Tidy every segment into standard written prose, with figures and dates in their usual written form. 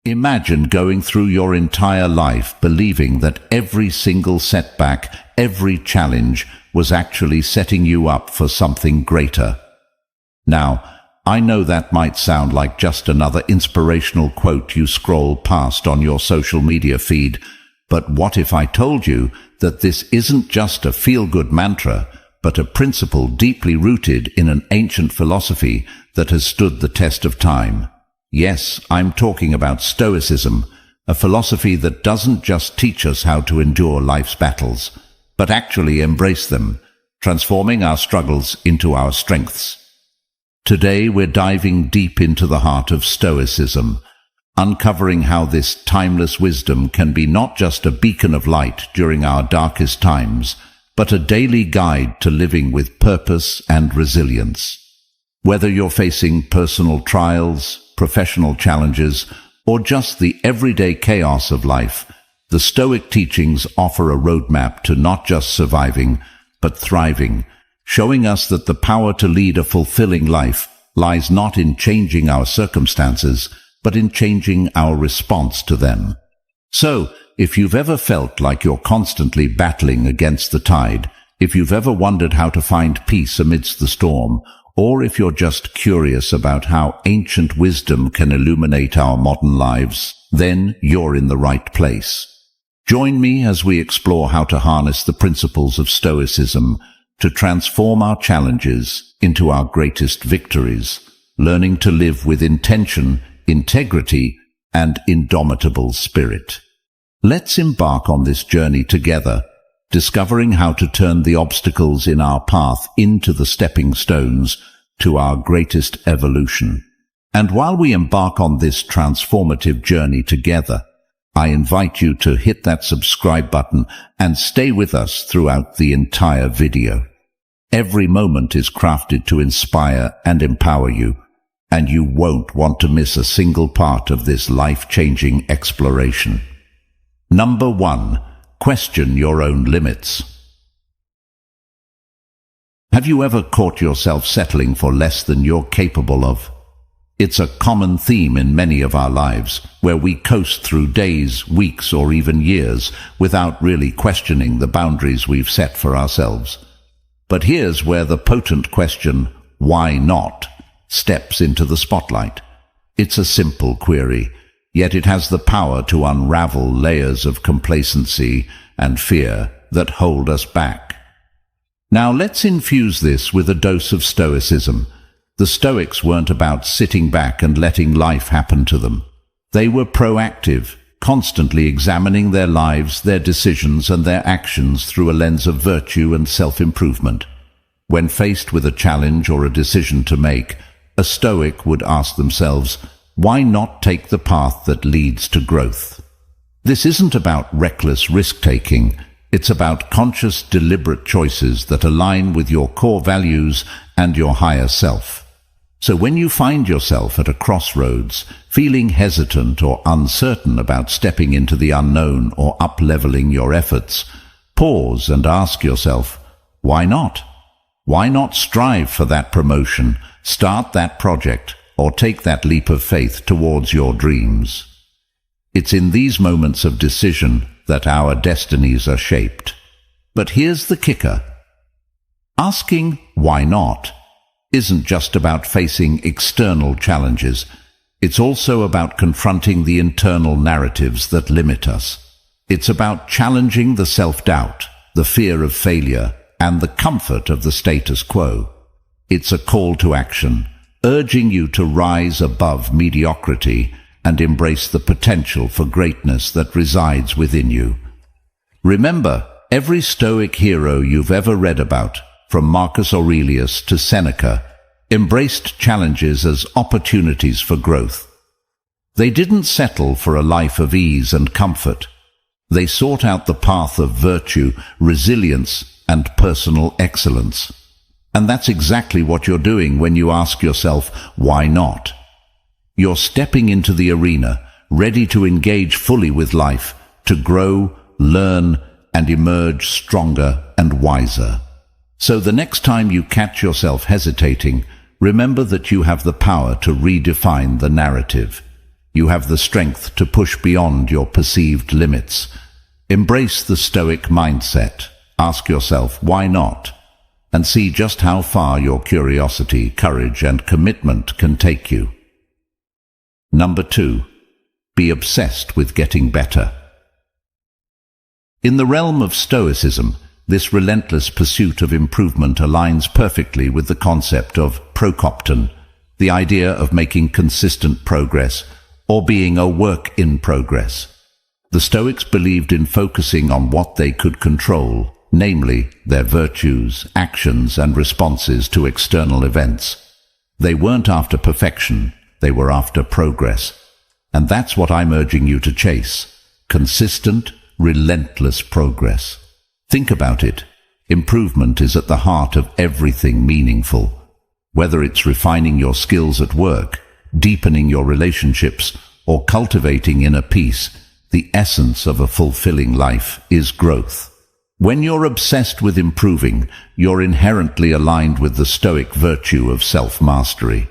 Imagine going through your entire life believing that every single setback, every challenge was actually setting you up for something greater. Now, I know that might sound like just another inspirational quote you scroll past on your social media feed, but what if I told you that this isn't just a feel-good mantra, but a principle deeply rooted in an ancient philosophy that has stood the test of time? Yes, I'm talking about Stoicism, a philosophy that doesn't just teach us how to endure life's battles, but actually embrace them, transforming our struggles into our strengths. Today we're diving deep into the heart of Stoicism, uncovering how this timeless wisdom can be not just a beacon of light during our darkest times, but a daily guide to living with purpose and resilience. Whether you're facing personal trials, professional challenges, or just the everyday chaos of life, the Stoic teachings offer a roadmap to not just surviving, but thriving, showing us that the power to lead a fulfilling life lies not in changing our circumstances, but in changing our response to them. So, if you've ever felt like you're constantly battling against the tide, if you've ever wondered how to find peace amidst the storm, or if you're just curious about how ancient wisdom can illuminate our modern lives, then you're in the right place. Join me as we explore how to harness the principles of Stoicism to transform our challenges into our greatest victories, learning to live with intention, integrity, and indomitable spirit. Let's embark on this journey together, discovering how to turn the obstacles in our path into the stepping stones to our greatest evolution. And while we embark on this transformative journey together, I invite you to hit that subscribe button and stay with us throughout the entire video. Every moment is crafted to inspire and empower you, and you won't want to miss a single part of this life-changing exploration. Number 1. Question your own limits. Have you ever caught yourself settling for less than you're capable of? It's a common theme in many of our lives, where we coast through days, weeks, or even years without really questioning the boundaries we've set for ourselves. But here's where the potent question, why not, steps into the spotlight. It's a simple query, yet it has the power to unravel layers of complacency and fear that hold us back. Now let's infuse this with a dose of Stoicism. The Stoics weren't about sitting back and letting life happen to them. They were proactive, constantly examining their lives, their decisions, and their actions through a lens of virtue and self-improvement. When faced with a challenge or a decision to make, a Stoic would ask themselves, why not take the path that leads to growth? This isn't about reckless risk-taking. It's about conscious, deliberate choices that align with your core values and your higher self. So when you find yourself at a crossroads, feeling hesitant or uncertain about stepping into the unknown or up-leveling your efforts, pause and ask yourself, why not? Why not strive for that promotion, start that project, or take that leap of faith towards your dreams? It's in these moments of decision that our destinies are shaped. But here's the kicker. Asking why not isn't just about facing external challenges. It's also about confronting the internal narratives that limit us. It's about challenging the self-doubt, the fear of failure, and the comfort of the status quo. It's a call to action, urging you to rise above mediocrity and embrace the potential for greatness that resides within you. Remember, every Stoic hero you've ever read about, from Marcus Aurelius to Seneca, embraced challenges as opportunities for growth. They didn't settle for a life of ease and comfort. They sought out the path of virtue, resilience, and personal excellence. And that's exactly what you're doing when you ask yourself, why not? You're stepping into the arena, ready to engage fully with life, to grow, learn, and emerge stronger and wiser. So the next time you catch yourself hesitating, remember that you have the power to redefine the narrative. You have the strength to push beyond your perceived limits. Embrace the Stoic mindset. Ask yourself, why not? And see just how far your curiosity, courage, and commitment can take you. Number 2. Be obsessed with getting better. In the realm of Stoicism, this relentless pursuit of improvement aligns perfectly with the concept of prokopton, the idea of making consistent progress, or being a work in progress. The Stoics believed in focusing on what they could control, namely their virtues, actions, and responses to external events. They weren't after perfection, they were after progress. And that's what I'm urging you to chase: consistent, relentless progress. Think about it. Improvement is at the heart of everything meaningful. Whether it's refining your skills at work, deepening your relationships, or cultivating inner peace, the essence of a fulfilling life is growth. When you're obsessed with improving, you're inherently aligned with the Stoic virtue of self-mastery.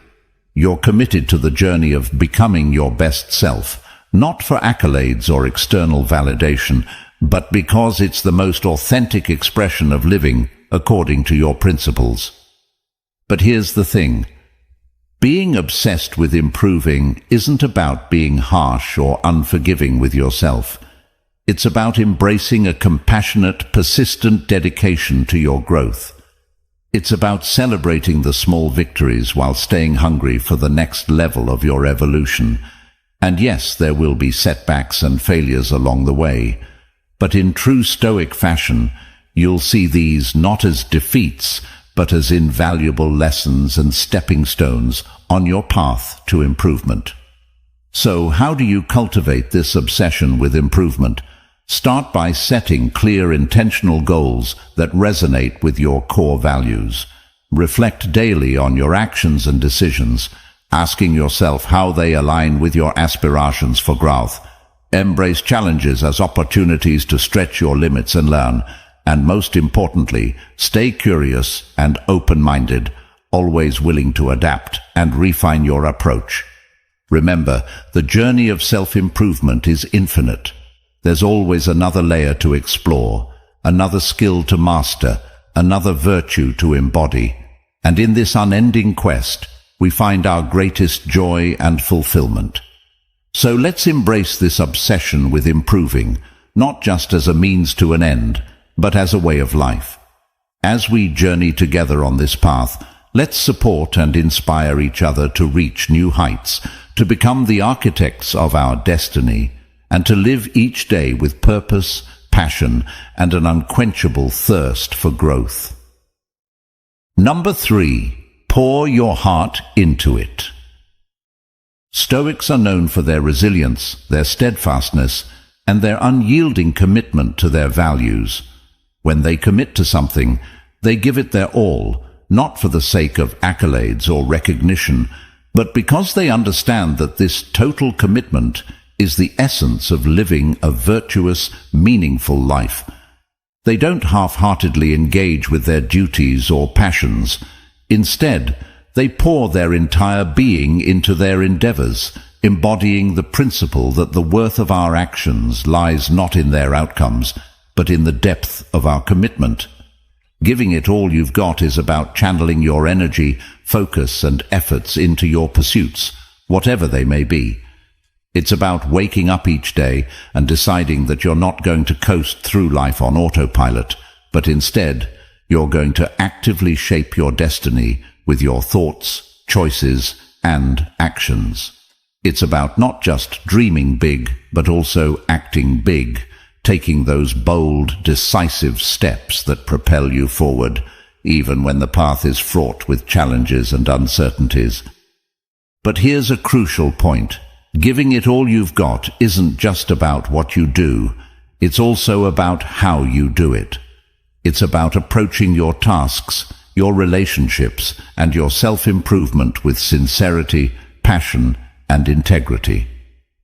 You're committed to the journey of becoming your best self, not for accolades or external validation, but because it's the most authentic expression of living according to your principles. But here's the thing. Being obsessed with improving isn't about being harsh or unforgiving with yourself. It's about embracing a compassionate, persistent dedication to your growth. It's about celebrating the small victories while staying hungry for the next level of your evolution. And yes, there will be setbacks and failures along the way. But in true Stoic fashion, you'll see these not as defeats, but as invaluable lessons and stepping stones on your path to improvement. So, how do you cultivate this obsession with improvement? Start by setting clear, intentional goals that resonate with your core values. Reflect daily on your actions and decisions, asking yourself how they align with your aspirations for growth. Embrace challenges as opportunities to stretch your limits and learn. And most importantly, stay curious and open-minded, always willing to adapt and refine your approach. Remember, the journey of self-improvement is infinite. There's always another layer to explore, another skill to master, another virtue to embody. And in this unending quest, we find our greatest joy and fulfillment. So let's embrace this obsession with improving, not just as a means to an end, but as a way of life. As we journey together on this path, let's support and inspire each other to reach new heights, to become the architects of our destiny, and to live each day with purpose, passion, and an unquenchable thirst for growth. Number 3. Pour your heart into it. Stoics are known for their resilience, their steadfastness, and their unyielding commitment to their values. When they commit to something, they give it their all, not for the sake of accolades or recognition, but because they understand that this total commitment is the essence of living a virtuous, meaningful life. They don't half-heartedly engage with their duties or passions. Instead, they pour their entire being into their endeavors, embodying the principle that the worth of our actions lies not in their outcomes, but in the depth of our commitment. Giving it all you've got is about channeling your energy, focus, and efforts into your pursuits, whatever they may be. It's about waking up each day and deciding that you're not going to coast through life on autopilot, but instead, you're going to actively shape your destiny with your thoughts, choices, and actions. It's about not just dreaming big, but also acting big, taking those bold, decisive steps that propel you forward, even when the path is fraught with challenges and uncertainties. But here's a crucial point. Giving it all you've got isn't just about what you do, it's also about how you do it. It's about approaching your tasks, your relationships, and your self-improvement with sincerity, passion, and integrity.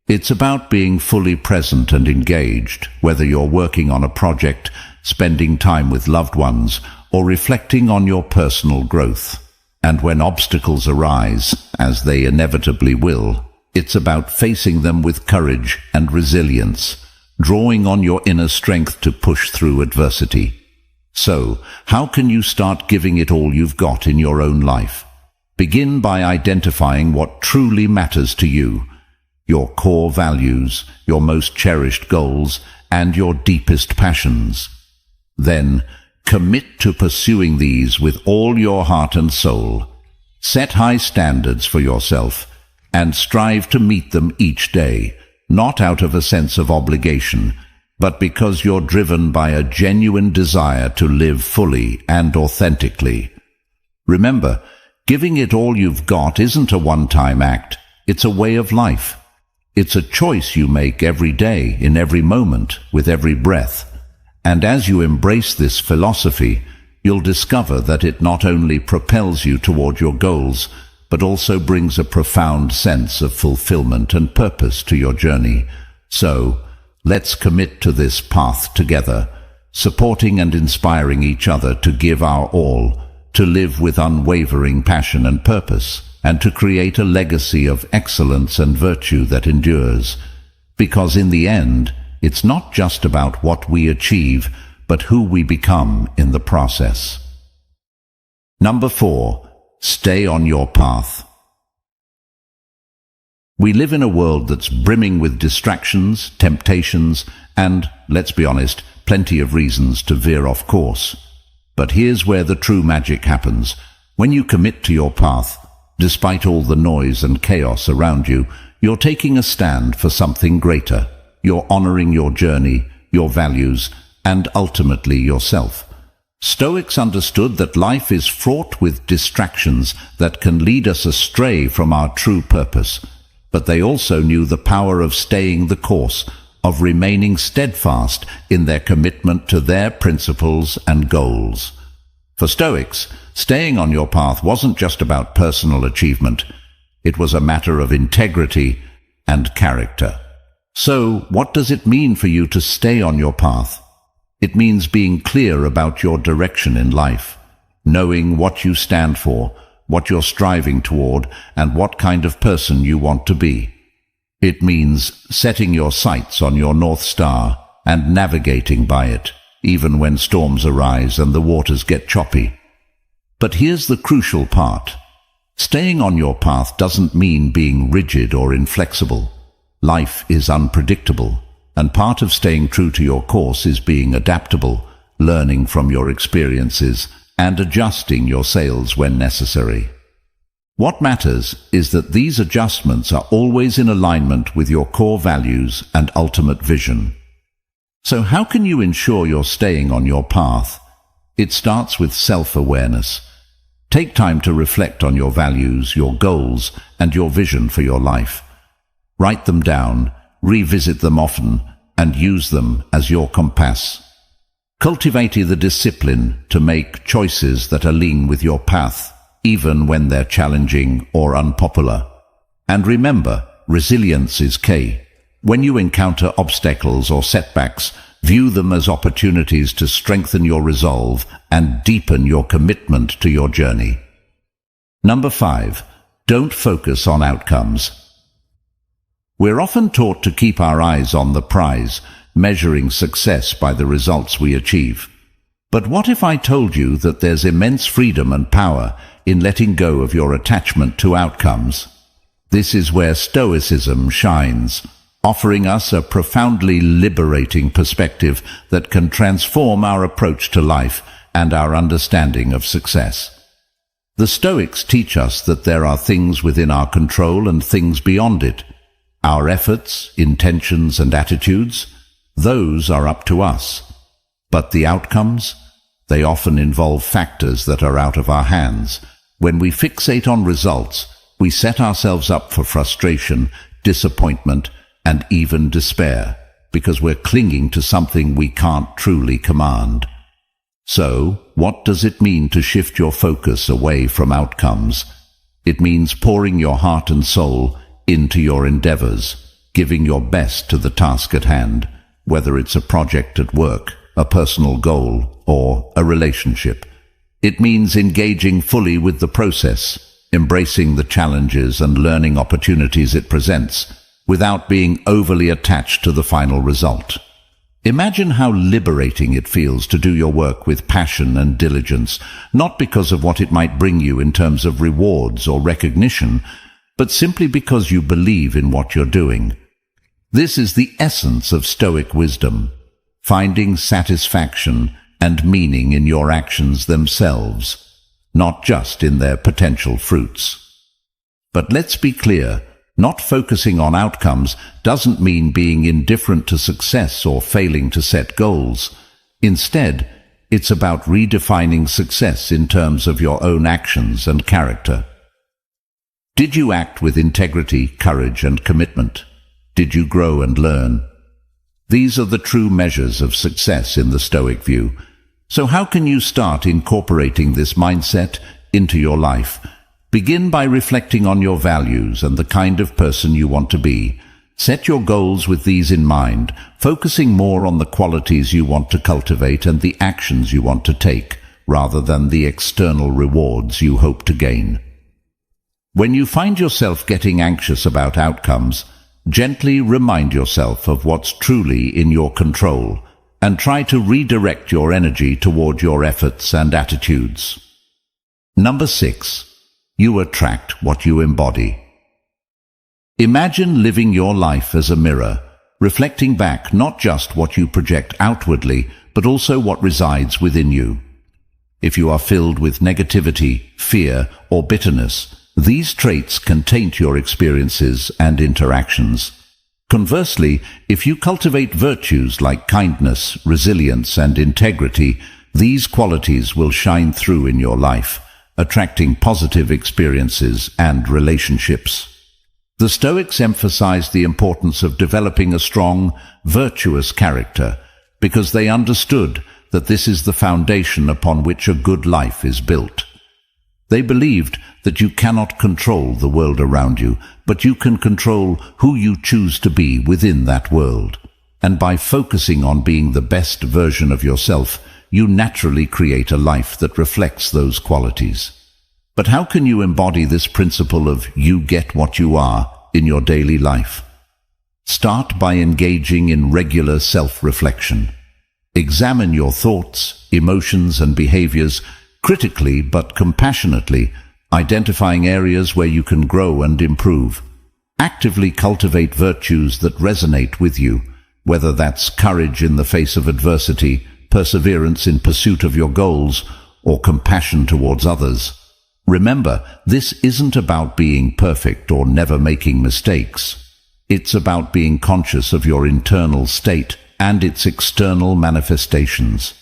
It's about being fully present and engaged, whether you're working on a project, spending time with loved ones, or reflecting on your personal growth. And when obstacles arise, as they inevitably will, It's about facing them with courage and resilience, drawing on your inner strength to push through adversity. So, how can you start giving it all you've got in your own life? Begin by identifying what truly matters to you, your core values, your most cherished goals, and your deepest passions. Then, commit to pursuing these with all your heart and soul. Set high standards for yourself, and strive to meet them each day, not out of a sense of obligation, but because you're driven by a genuine desire to live fully and authentically. Remember, giving it all you've got isn't a one-time act, it's a way of life. It's a choice you make every day, in every moment, with every breath. And as you embrace this philosophy, you'll discover that it not only propels you toward your goals, but also brings a profound sense of fulfillment and purpose to your journey. So, let's commit to this path together, supporting and inspiring each other to give our all, to live with unwavering passion and purpose, and to create a legacy of excellence and virtue that endures. Because in the end, it's not just about what we achieve, but who we become in the process. Number 4. Stay on your path. We live in a world that's brimming with distractions, temptations, and, let's be honest, plenty of reasons to veer off course. But here's where the true magic happens. When you commit to your path, despite all the noise and chaos around you, you're taking a stand for something greater. You're honoring your journey, your values, and ultimately yourself. Stoics understood that life is fraught with distractions that can lead us astray from our true purpose, but they also knew the power of staying the course, of remaining steadfast in their commitment to their principles and goals. For Stoics, staying on your path wasn't just about personal achievement, it was a matter of integrity and character. So, what does it mean for you to stay on your path? It means being clear about your direction in life, knowing what you stand for, what you're striving toward, and what kind of person you want to be. It means setting your sights on your North Star and navigating by it, even when storms arise and the waters get choppy. But here's the crucial part. Staying on your path doesn't mean being rigid or inflexible. Life is unpredictable, and part of staying true to your course is being adaptable, learning from your experiences, and adjusting your sails when necessary. What matters is that these adjustments are always in alignment with your core values and ultimate vision. So how can you ensure you're staying on your path? It starts with self-awareness. Take time to reflect on your values, your goals, and your vision for your life. Write them down, revisit them often, and use them as your compass. Cultivate the discipline to make choices that align with your path, even when they're challenging or unpopular. And remember, resilience is key. When you encounter obstacles or setbacks, view them as opportunities to strengthen your resolve and deepen your commitment to your journey. Number 5. Don't focus on outcomes. We're often taught to keep our eyes on the prize, measuring success by the results we achieve. But what if I told you that there's immense freedom and power in letting go of your attachment to outcomes? This is where Stoicism shines, offering us a profoundly liberating perspective that can transform our approach to life and our understanding of success. The Stoics teach us that there are things within our control and things beyond it. Our efforts, intentions, and attitudes, those are up to us. But the outcomes, they often involve factors that are out of our hands. When we fixate on results, we set ourselves up for frustration, disappointment, and even despair, because we're clinging to something we can't truly command. So, what does it mean to shift your focus away from outcomes? It means pouring your heart and soul into your endeavors, giving your best to the task at hand, whether it's a project at work, a personal goal, or a relationship. It means engaging fully with the process, embracing the challenges and learning opportunities it presents, without being overly attached to the final result. Imagine how liberating it feels to do your work with passion and diligence, not because of what it might bring you in terms of rewards or recognition, but simply because you believe in what you're doing. This is the essence of Stoic wisdom, finding satisfaction and meaning in your actions themselves, not just in their potential fruits. But let's be clear, not focusing on outcomes doesn't mean being indifferent to success or failing to set goals. Instead, it's about redefining success in terms of your own actions and character. Did you act with integrity, courage, and commitment? Did you grow and learn? These are the true measures of success in the Stoic view. So how can you start incorporating this mindset into your life? Begin by reflecting on your values and the kind of person you want to be. Set your goals with these in mind, focusing more on the qualities you want to cultivate and the actions you want to take, rather than the external rewards you hope to gain. When you find yourself getting anxious about outcomes, gently remind yourself of what's truly in your control, and try to redirect your energy toward your efforts and attitudes. Number 6. You attract what you embody. Imagine living your life as a mirror, reflecting back not just what you project outwardly, but also what resides within you. If you are filled with negativity, fear, or bitterness, these traits can taint your experiences and interactions. Conversely, if you cultivate virtues like kindness, resilience, and integrity, these qualities will shine through in your life, attracting positive experiences and relationships. The Stoics emphasized the importance of developing a strong, virtuous character, because they understood that this is the foundation upon which a good life is built. They believed that you cannot control the world around you, but you can control who you choose to be within that world. And by focusing on being the best version of yourself, you naturally create a life that reflects those qualities. But how can you embody this principle of you get what you are in your daily life? Start by engaging in regular self-reflection. Examine your thoughts, emotions, and behaviors critically but compassionately, identifying areas where you can grow and improve. Actively cultivate virtues that resonate with you, whether that's courage in the face of adversity, perseverance in pursuit of your goals, or compassion towards others. Remember, this isn't about being perfect or never making mistakes. It's about being conscious of your internal state and its external manifestations.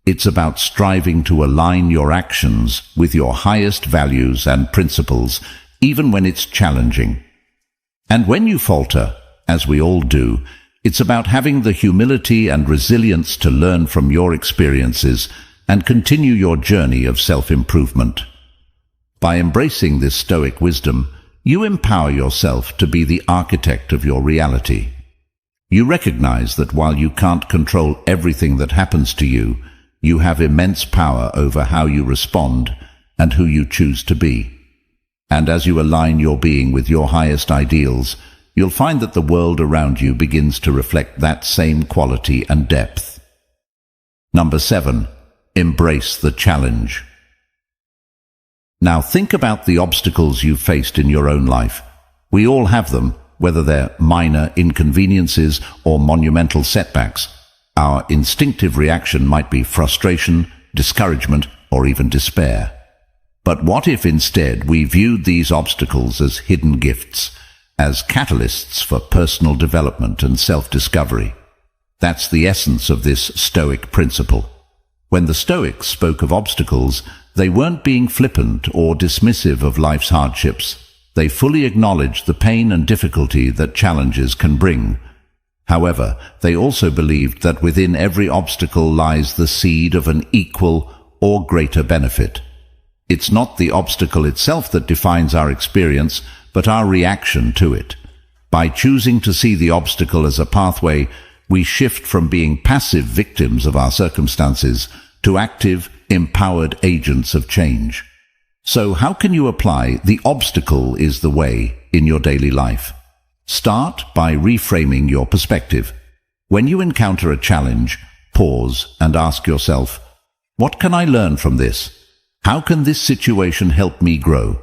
It's about striving to align your actions with your highest values and principles, even when it's challenging. And when you falter, as we all do, it's about having the humility and resilience to learn from your experiences and continue your journey of self-improvement. By embracing this Stoic wisdom, you empower yourself to be the architect of your reality. You recognize that while you can't control everything that happens to you, you have immense power over how you respond and who you choose to be. And as you align your being with your highest ideals, you'll find that the world around you begins to reflect that same quality and depth. Number 7. Embrace the challenge. Now think about the obstacles you've faced in your own life. We all have them, whether they're minor inconveniences or monumental setbacks. Our instinctive reaction might be frustration, discouragement, or even despair. But what if instead we viewed these obstacles as hidden gifts, as catalysts for personal development and self-discovery? That's the essence of this Stoic principle. When the Stoics spoke of obstacles, they weren't being flippant or dismissive of life's hardships. They fully acknowledged the pain and difficulty that challenges can bring. However, they also believed that within every obstacle lies the seed of an equal or greater benefit. It's not the obstacle itself that defines our experience, but our reaction to it. By choosing to see the obstacle as a pathway, we shift from being passive victims of our circumstances to active, empowered agents of change. So how can you apply "the obstacle is the way" in your daily life? Start by reframing your perspective. When you encounter a challenge, pause and ask yourself, what can I learn from this? How can this situation help me grow?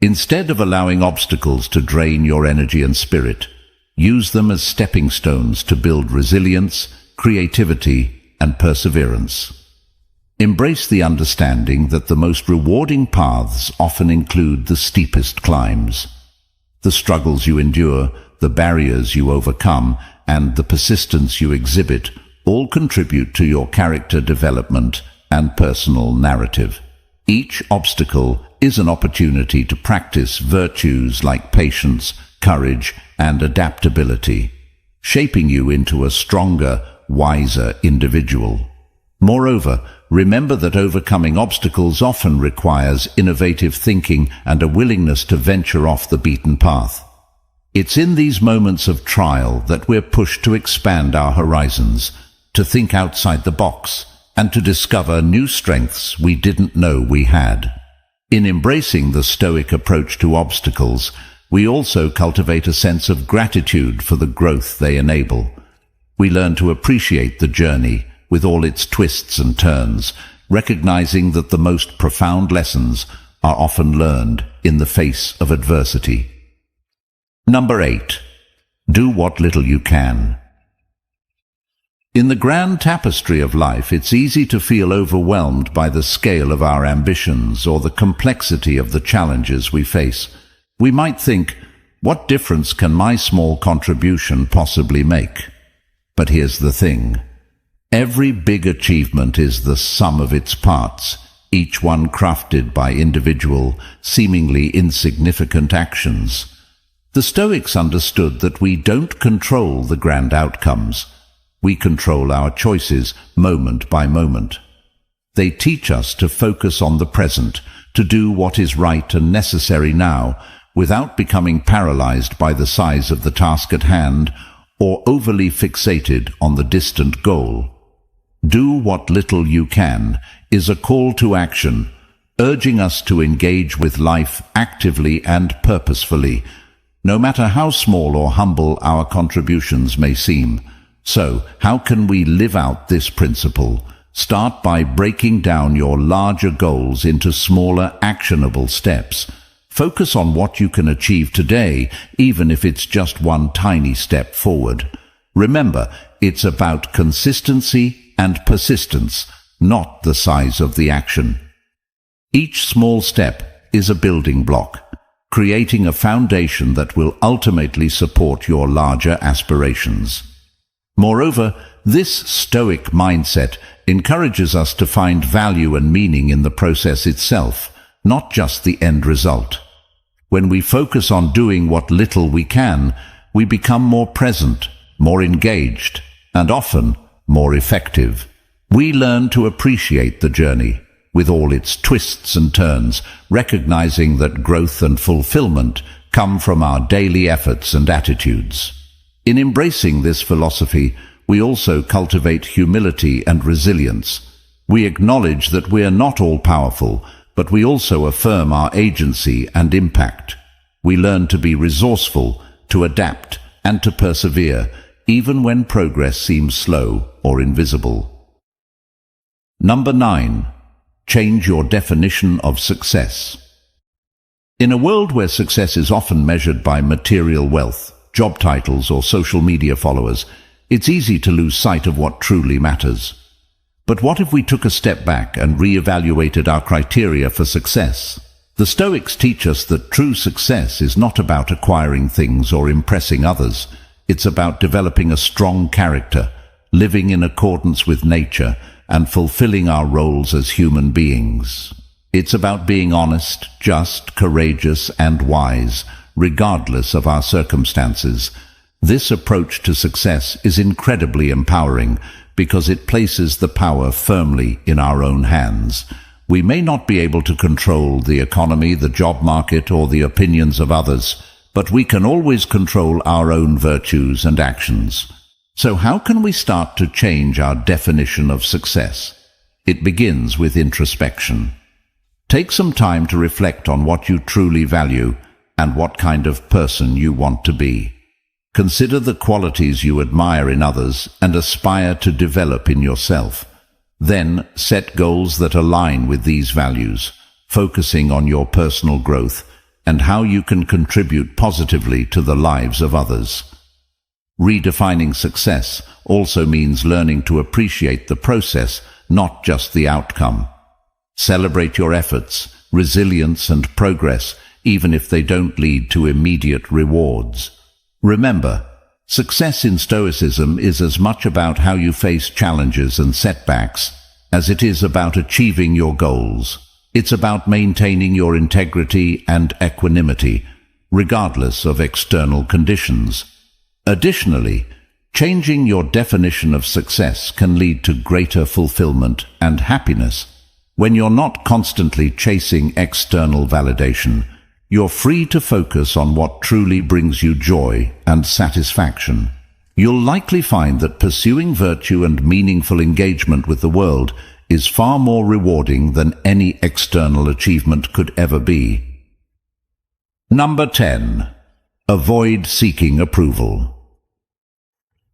Instead of allowing obstacles to drain your energy and spirit, use them as stepping stones to build resilience, creativity, and perseverance. Embrace the understanding that the most rewarding paths often include the steepest climbs. The struggles you endure, the barriers you overcome, and the persistence you exhibit all contribute to your character development and personal narrative. Each obstacle is an opportunity to practice virtues like patience, courage, and adaptability, shaping you into a stronger, wiser individual. Moreover, remember that overcoming obstacles often requires innovative thinking and a willingness to venture off the beaten path. It's in these moments of trial that we're pushed to expand our horizons, to think outside the box, and to discover new strengths we didn't know we had. In embracing the Stoic approach to obstacles, we also cultivate a sense of gratitude for the growth they enable. We learn to appreciate the journey, with all its twists and turns, recognizing that the most profound lessons are often learned in the face of adversity. Number 8. Do what little you can. In the grand tapestry of life, it's easy to feel overwhelmed by the scale of our ambitions or the complexity of the challenges we face. We might think, what difference can my small contribution possibly make? But here's the thing. Every big achievement is the sum of its parts, each one crafted by individual, seemingly insignificant actions. The Stoics understood that we don't control the grand outcomes. We control our choices moment by moment. They teach us to focus on the present, to do what is right and necessary now, without becoming paralyzed by the size of the task at hand or overly fixated on the distant goal. Do what little you can is a call to action, urging us to engage with life actively and purposefully, no matter how small or humble our contributions may seem. So, how can we live out this principle? Start by breaking down your larger goals into smaller, actionable steps. Focus on what you can achieve today, even if it's just one tiny step forward. Remember, it's about consistency and persistence, not the size of the action. Each small step is a building block, creating a foundation that will ultimately support your larger aspirations. Moreover, this Stoic mindset encourages us to find value and meaning in the process itself, not just the end result. When we focus on doing what little we can, we become more present, more engaged, and often more effective. We learn to appreciate the journey, with all its twists and turns, recognizing that growth and fulfillment come from our daily efforts and attitudes. In embracing this philosophy, we also cultivate humility and resilience. We acknowledge that we are not all-powerful, but we also affirm our agency and impact. We learn to be resourceful, to adapt, and to persevere, even when progress seems slow or invisible. Number 9. Change your definition of success. In a world where success is often measured by material wealth, job titles, or social media followers, it's easy to lose sight of what truly matters. But what if we took a step back and re-evaluated our criteria for success? The Stoics teach us that true success is not about acquiring things or impressing others. It's about developing a strong character, living in accordance with nature, and fulfilling our roles as human beings. It's about being honest, just, courageous, and wise, regardless of our circumstances. This approach to success is incredibly empowering because it places the power firmly in our own hands. We may not be able to control the economy, the job market, or the opinions of others, but we can always control our own virtues and actions. So how can we start to change our definition of success? It begins with introspection. Take some time to reflect on what you truly value and what kind of person you want to be. Consider the qualities you admire in others and aspire to develop in yourself. Then set goals that align with these values, focusing on your personal growth and how you can contribute positively to the lives of others. Redefining success also means learning to appreciate the process, not just the outcome. Celebrate your efforts, resilience, and progress, even if they don't lead to immediate rewards. Remember, success in Stoicism is as much about how you face challenges and setbacks as it is about achieving your goals. It's about maintaining your integrity and equanimity, regardless of external conditions. Additionally, changing your definition of success can lead to greater fulfillment and happiness. When you're not constantly chasing external validation, you're free to focus on what truly brings you joy and satisfaction. You'll likely find that pursuing virtue and meaningful engagement with the world is far more rewarding than any external achievement could ever be. Number 10. Avoid seeking approval.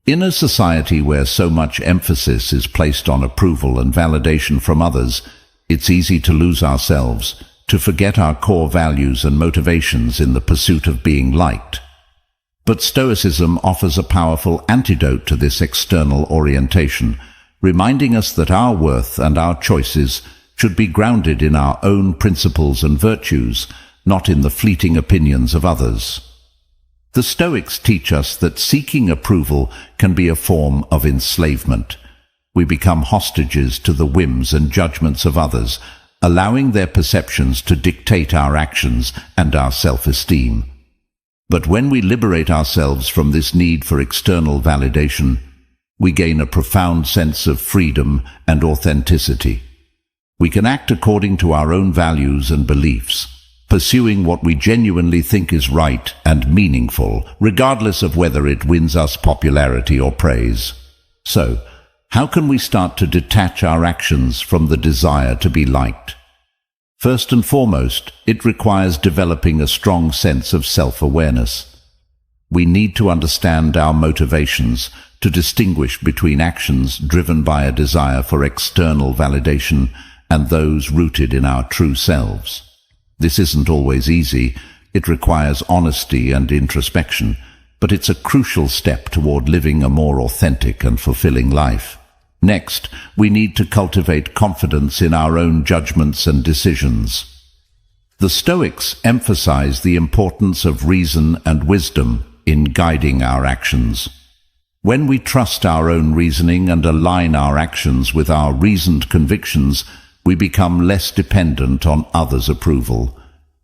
In a society where so much emphasis is placed on approval and validation from others, it's easy to lose ourselves, to forget our core values and motivations in the pursuit of being liked. But Stoicism offers a powerful antidote to this external orientation, reminding us that our worth and our choices should be grounded in our own principles and virtues, not in the fleeting opinions of others. The Stoics teach us that seeking approval can be a form of enslavement. We become hostages to the whims and judgments of others, allowing their perceptions to dictate our actions and our self-esteem. But when we liberate ourselves from this need for external validation, we gain a profound sense of freedom and authenticity. We can act according to our own values and beliefs, pursuing what we genuinely think is right and meaningful, regardless of whether it wins us popularity or praise. So, how can we start to detach our actions from the desire to be liked? First and foremost, it requires developing a strong sense of self-awareness. We need to understand our motivations, to distinguish between actions driven by a desire for external validation and those rooted in our true selves. This isn't always easy. It requires honesty and introspection, but it's a crucial step toward living a more authentic and fulfilling life. Next, we need to cultivate confidence in our own judgments and decisions. The Stoics emphasize the importance of reason and wisdom in guiding our actions. When we trust our own reasoning and align our actions with our reasoned convictions, we become less dependent on others' approval.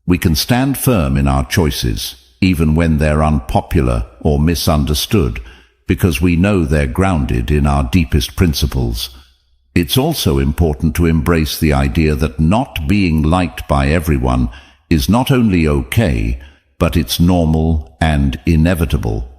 We can stand firm in our choices, even when they're unpopular or misunderstood, because we know they're grounded in our deepest principles. It's also important to embrace the idea that not being liked by everyone is not only okay, but it's normal and inevitable.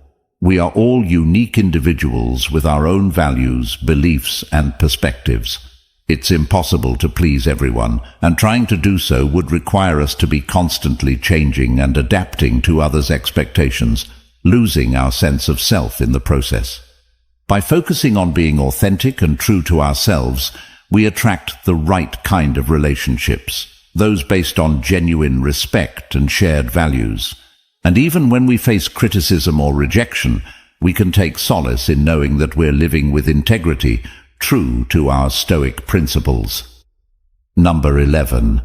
We are all unique individuals with our own values, beliefs, and perspectives. It's impossible to please everyone, and trying to do so would require us to be constantly changing and adapting to others' expectations, losing our sense of self in the process. By focusing on being authentic and true to ourselves, we attract the right kind of relationships, those based on genuine respect and shared values. And even when we face criticism or rejection, we can take solace in knowing that we're living with integrity, true to our Stoic principles. Number 11.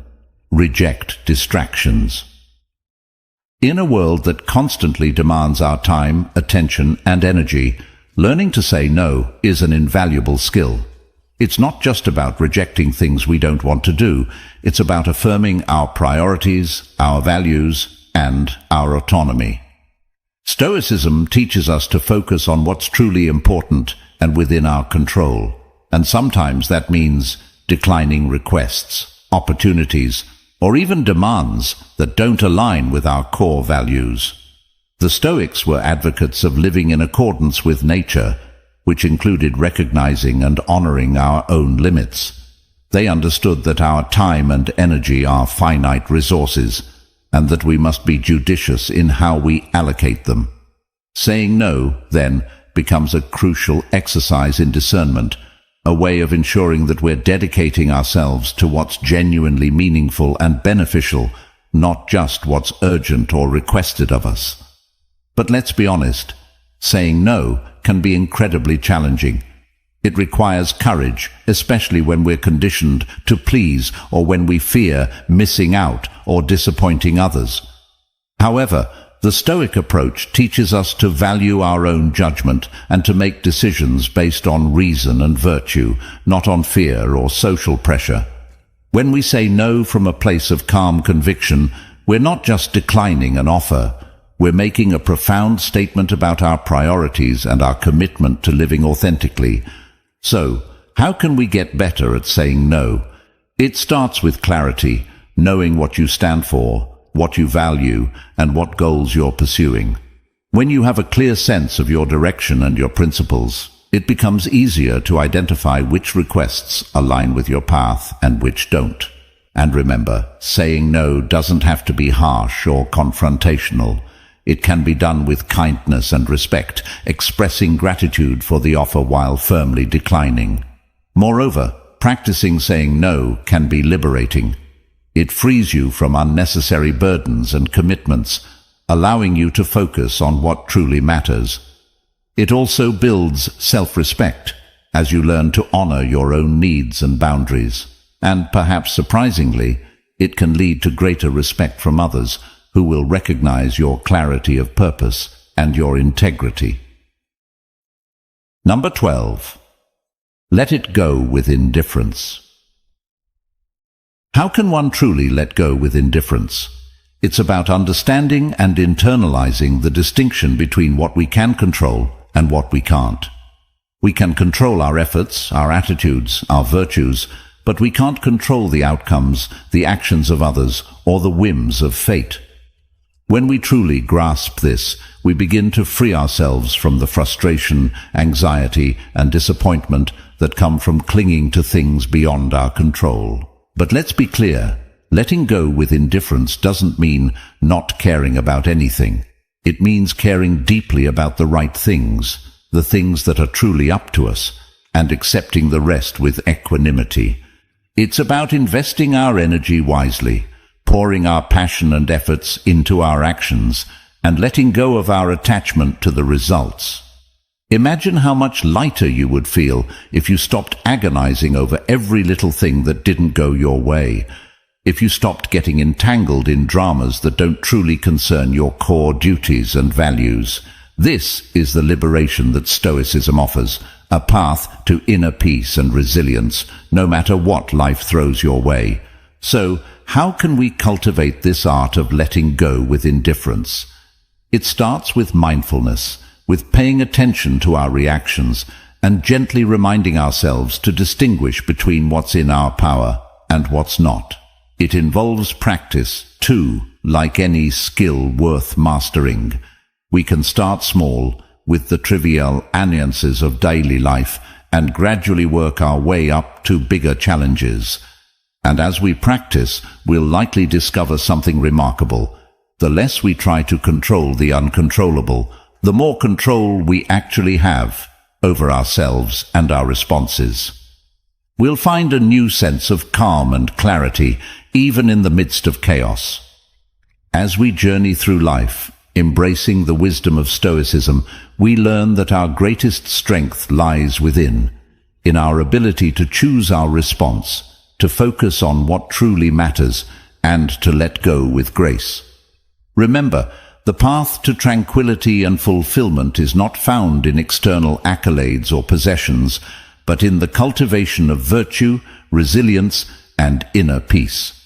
Reject distractions. In a world that constantly demands our time, attention, and energy, learning to say no is an invaluable skill. It's not just about rejecting things we don't want to do. It's about affirming our priorities, our values, and our autonomy. Stoicism teaches us to focus on what's truly important and within our control. And sometimes that means declining requests, opportunities, or even demands that don't align with our core values. The Stoics were advocates of living in accordance with nature, which included recognizing and honoring our own limits. They understood that our time and energy are finite resources, and that we must be judicious in how we allocate them. Saying no, then, becomes a crucial exercise in discernment, a way of ensuring that we're dedicating ourselves to what's genuinely meaningful and beneficial, not just what's urgent or requested of us. But let's be honest, saying no can be incredibly challenging. It requires courage, especially when we're conditioned to please or when we fear missing out or disappointing others. However, the Stoic approach teaches us to value our own judgment and to make decisions based on reason and virtue, not on fear or social pressure. When we say no from a place of calm conviction, we're not just declining an offer. We're making a profound statement about our priorities and our commitment to living authentically. So, how can we get better at saying no? It starts with clarity, knowing what you stand for, what you value, and what goals you're pursuing. When you have a clear sense of your direction and your principles, it becomes easier to identify which requests align with your path and which don't. And remember, saying no doesn't have to be harsh or confrontational. It can be done with kindness and respect, expressing gratitude for the offer while firmly declining. Moreover, practicing saying no can be liberating. It frees you from unnecessary burdens and commitments, allowing you to focus on what truly matters. It also builds self-respect, as you learn to honor your own needs and boundaries. And perhaps surprisingly, it can lead to greater respect from others, who will recognize your clarity of purpose and your integrity. Number 12. Let it go with indifference. How can one truly let go with indifference? It's about understanding and internalizing the distinction between what we can control and what we can't. We can control our efforts, our attitudes, our virtues, but we can't control the outcomes, the actions of others, or the whims of fate. When we truly grasp this, we begin to free ourselves from the frustration, anxiety, and disappointment that come from clinging to things beyond our control. But let's be clear, letting go with indifference doesn't mean not caring about anything. It means caring deeply about the right things, the things that are truly up to us, and accepting the rest with equanimity. It's about investing our energy wisely, pouring our passion and efforts into our actions, and letting go of our attachment to the results. Imagine how much lighter you would feel if you stopped agonizing over every little thing that didn't go your way, if you stopped getting entangled in dramas that don't truly concern your core duties and values. This is the liberation that Stoicism offers, a path to inner peace and resilience, no matter what life throws your way. So, how can we cultivate this art of letting go with indifference? It starts with mindfulness, with paying attention to our reactions and gently reminding ourselves to distinguish between what's in our power and what's not. It involves practice, too, like any skill worth mastering. We can start small, with the trivial annoyances of daily life, and gradually work our way up to bigger challenges. And as we practice, we'll likely discover something remarkable. The less we try to control the uncontrollable, the more control we actually have over ourselves and our responses. We'll find a new sense of calm and clarity, even in the midst of chaos. As we journey through life, embracing the wisdom of Stoicism, we learn that our greatest strength lies within, in our ability to choose our response, to focus on what truly matters, and to let go with grace. Remember, the path to tranquility and fulfillment is not found in external accolades or possessions, but in the cultivation of virtue, resilience, and inner peace.